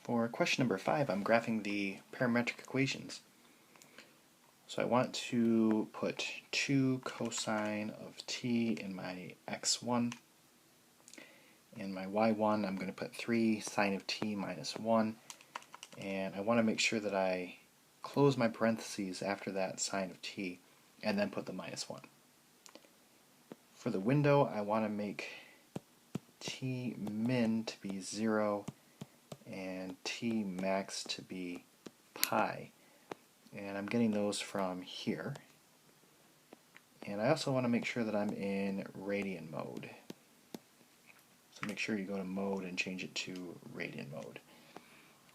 For question number 5, I'm graphing the parametric equations. So I want to put 2 cosine of t in my x1, and my y1 I'm going to put 3 sine of t minus 1, and I want to make sure that I close my parentheses after that sine of t and then put the minus 1. For the window, I want to make t min to be 0 and t max to be pi, and I'm getting those from here. And I also want to make sure that I'm in radian mode, so make sure you go to mode and change it to radian mode.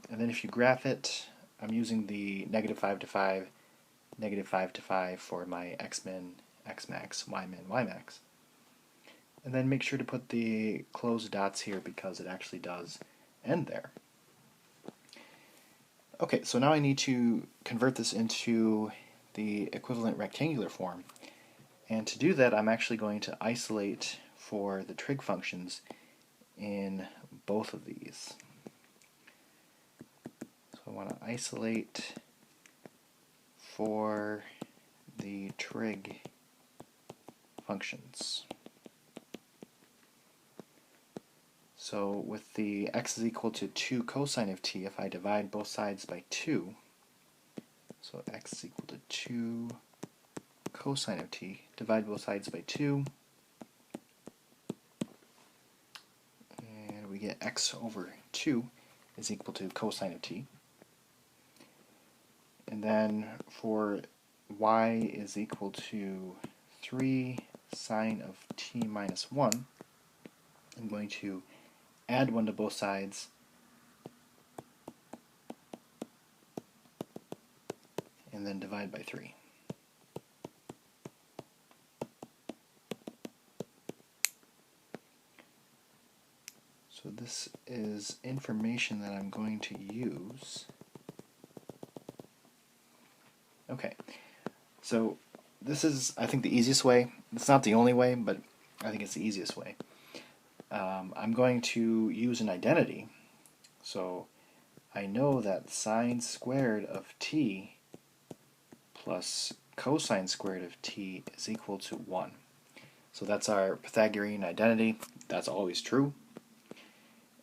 And then if you graph it, I'm using the -5 to 5, -5 to 5 for my x min, x max, y min, y max. And then make sure to put the closed dots here because it actually does end there. Okay, so now I need to convert this into the equivalent rectangular form. And to do that, I'm actually going to isolate for the trig functions in both of these. So I want to isolate for the trig functions. So with the x is equal to 2 cosine of t, if I divide both sides by 2, so x is equal to 2 cosine of t, divide both sides by 2, and we get x over 2 is equal to cosine of t. And then for y is equal to 3 sine of t minus 1, I'm going to add 1 to both sides, and then divide by 3. So this is information that I'm going to use. Okay, so this is, I think, the easiest way. It's not the only way, but I think it's the easiest way. I'm going to use an identity. So I know that sine squared of t plus cosine squared of t is equal to 1. So that's our Pythagorean identity. That's always true.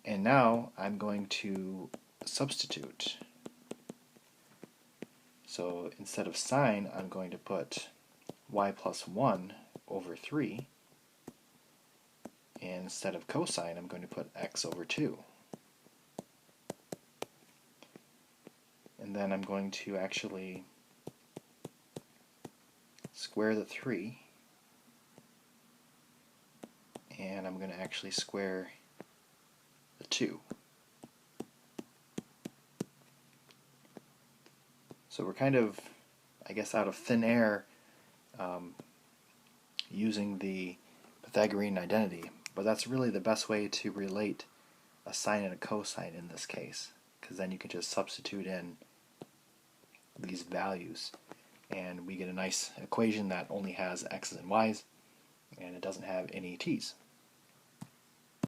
And now I'm going to substitute. So instead of sine, I'm going to put y plus 1 over 3. And instead of cosine, I'm going to put x over 2. And then I'm going to actually square the 3. And I'm going to actually square the 2. So we're kind of, I guess, out of thin air using the Pythagorean identity. But that's really the best way to relate a sine and a cosine in this case, because then you can just substitute in these values and we get a nice equation that only has x's and y's and it doesn't have any t's.